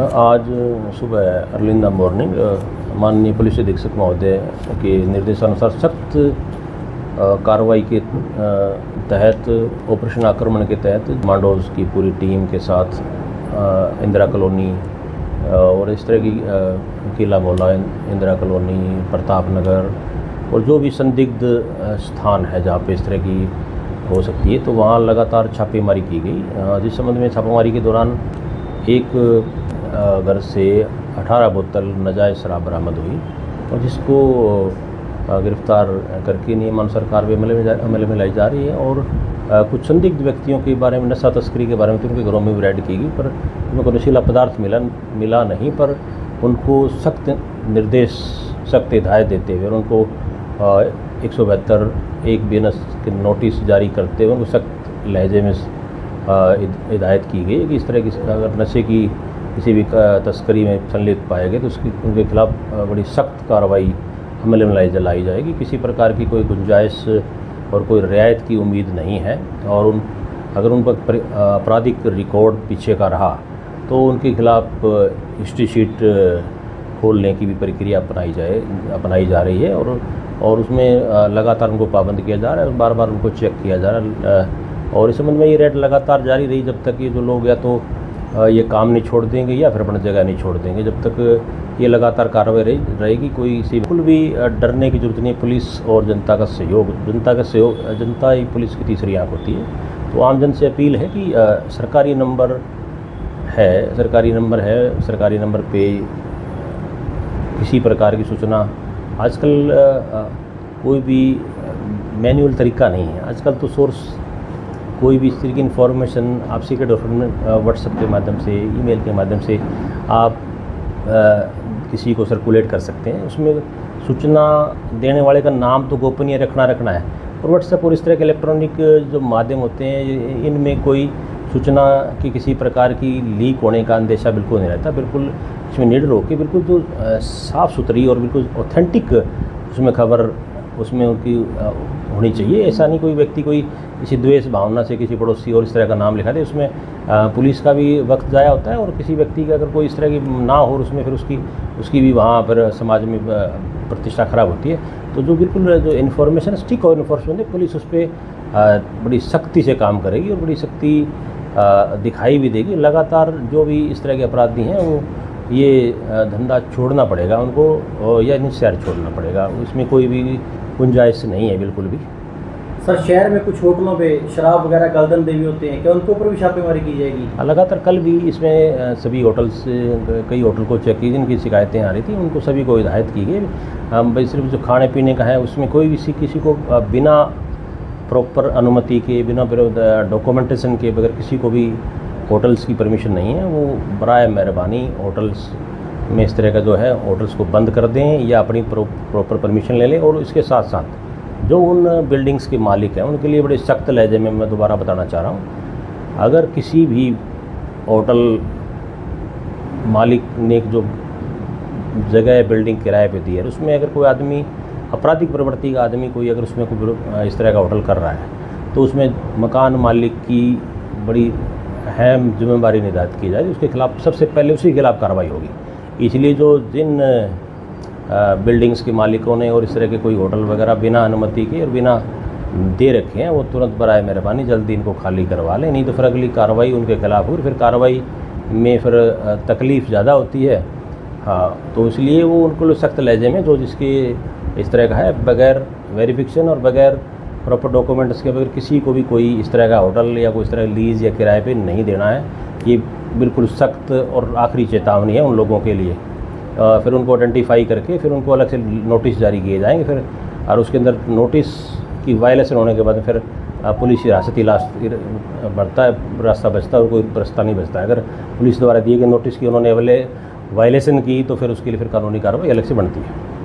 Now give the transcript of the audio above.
आज सुबह early in the morning माननीय पुलिस अधीक्षक महोदय के निर्देशानुसार सख्त कार्रवाई के तहत ऑपरेशन आक्रमण के तहत कमांडोज की पूरी टीम के साथ इंदिरा कॉलोनी और इस तरह की किला मोहल्ला, इंदिरा कॉलोनी, प्रताप नगर और जो भी संदिग्ध स्थान है जहाँ पे इस तरह की हो सकती है, तो वहाँ लगातार छापेमारी की गई। जिस संबंध में छापेमारी के दौरान एक घर से 18 बोतल नाजायज़ शराब बरामद हुई और जिसको गिरफ्तार करके नियमानुसार कार्रवाई अमल में लाई जा रही है। और कुछ संदिग्ध व्यक्तियों के बारे में, नशा तस्करी के बारे में तो उनके घरों में भी रेड की गई, पर उनको नशीला पदार्थ मिला नहीं, पर उनको सख्त निर्देश, सख्त हिदायत देते हुए और उनको 172 एक बेनस के नोटिस जारी करते हुए उनको सख्त लहजे में हिदायत की गई कि इस तरह की अगर नशे की किसी भी तस्करी में संलिप्त पाए गए तो उनके खिलाफ बड़ी सख्त कार्रवाई अमल में लाई जाएगी। किसी प्रकार की कोई गुंजाइश और कोई रियायत की उम्मीद नहीं है। और अगर उन पर आपराधिक रिकॉर्ड पीछे का रहा तो उनके खिलाफ हिस्ट्री शीट खोलने की भी प्रक्रिया अपनाई जा रही है और उसमें लगातार उनको पाबंद किया जा रहा है, बार बार उनको चेक किया जा रहा है। और इस संबंध में ये रेड लगातार जारी रही जब तक ये जो लोग या तो ये काम नहीं छोड़ देंगे या फिर अपनी जगह नहीं छोड़ देंगे, जब तक ये लगातार कार्रवाई रहेगी। कोई बिल्कुल भी डरने की जरूरत नहीं है। पुलिस और जनता का सहयोग, जनता ही पुलिस की तीसरी आँख होती है। तो आमजन से अपील है कि सरकारी नंबर है, सरकारी नंबर पे किसी प्रकार की सूचना, आजकल कोई भी मैनुअल तरीका नहीं है। आजकल तो सोर्स कोई भी इस तरह की इन्फॉर्मेशन आप सीक्रेट व्हाट्सएप के माध्यम से, ईमेल के माध्यम से आप किसी को सर्कुलेट कर सकते हैं। उसमें सूचना देने वाले का नाम तो गोपनीय रखना है। और व्हाट्सएप और इस तरह के इलेक्ट्रॉनिक जो माध्यम होते हैं, इनमें कोई सूचना की किसी प्रकार की लीक होने का अंदेशा बिल्कुल नहीं रहता। बिल्कुल इसमें निडर होकर बिल्कुल जो साफ़ सुथरी और बिल्कुल ऑथेंटिक उसमें खबर उसमें उनकी होनी चाहिए। ऐसा नहीं कोई व्यक्ति कोई किसी द्वेष भावना से किसी पड़ोसी और इस तरह का नाम लिखा दे, उसमें पुलिस का भी वक्त ज़ाया होता है। और किसी व्यक्ति का अगर कोई इस तरह की ना हो और उसमें फिर उसकी भी वहाँ पर समाज में प्रतिष्ठा खराब होती है। तो जो बिल्कुल जो इन्फॉर्मेशन स्टिक और इन्फॉर्मेशन है, पुलिस उस पर बड़ी सख्ती से काम करेगी और बड़ी सख्ती दिखाई भी देगी। लगातार जो भी इस तरह के अपराधी हैं वो ये धंधा छोड़ना पड़ेगा उनको, या निश्चय छोड़ना पड़ेगा। उसमें कोई भी गुंजाइश नहीं है बिल्कुल भी। सर, शहर में कुछ होटलों पे शराब वगैरह गलदन देवी होते हैं, क्या उनके ऊपर भी छापेमारी की जाएगी? लगातार कल भी इसमें सभी होटल्स, कई होटल को चेक की, जिनकी शिकायतें आ रही थी उनको सभी को हिदायत की गई। भाई सिर्फ जो खाने पीने का है उसमें कोई भी किसी को बिना प्रॉपर अनुमति के, बिना डॉक्यूमेंटेशन के बगैर किसी को भी होटल्स की परमिशन नहीं है। वो बराए मेहरबानी होटल्स में इस तरह का जो है होटल्स को बंद कर दें या अपनी प्रॉपर परमिशन ले लें। और इसके साथ साथ जो उन बिल्डिंग्स के मालिक हैं उनके लिए बड़े सख्त लहजे में मैं दोबारा बताना चाह रहा हूँ, अगर किसी भी होटल मालिक ने जो जगह बिल्डिंग किराए पे दी है, उसमें अगर कोई आदमी आपराधिक प्रवृत्ति का आदमी कोई अगर उसमें कोई इस तरह का होटल कर रहा है तो उसमें मकान मालिक की बड़ी अहम जिम्मेदारी निर्धारित की जाए। उसके खिलाफ सबसे पहले उसी के खिलाफ कार्रवाई होगी। इसलिए जो जिन बिल्डिंग्स के मालिकों ने और इस तरह के कोई होटल वगैरह बिना अनुमति के और बिना दे रखे हैं, वो तुरंत बराए मेहरबानी जल्दी इनको खाली करवा लें, नहीं तो फिर अगली कार्रवाई उनके खिलाफ होगी। फिर कार्रवाई में फिर तकलीफ़ ज़्यादा होती है। हाँ, तो इसलिए वो उनको सख्त लहजे में जो जिसके इस तरह का है, बगैर वेरिफिकेशन और बगैर प्रॉपर डॉक्यूमेंट्स के बगैर किसी को भी कोई इस तरह का होटल या कोई इस तरह लीज़ या किराए पे नहीं देना है। ये बिल्कुल सख्त और आखिरी चेतावनी है उन लोगों के लिए। फिर उनको आइडेंटिफाई करके फिर उनको अलग से नोटिस जारी किए जाएंगे फिर, और उसके अंदर नोटिस की वायलेशन होने के बाद फिर पुलिस हिरासती रास्ता बचता है और कोई रास्ता नहीं बचता है। अगर पुलिस द्वारा दिए गए नोटिस की उन्होंने वायलेशन की तो फिर उसके लिए फिर कानूनी कार्रवाई अलग से बनती है।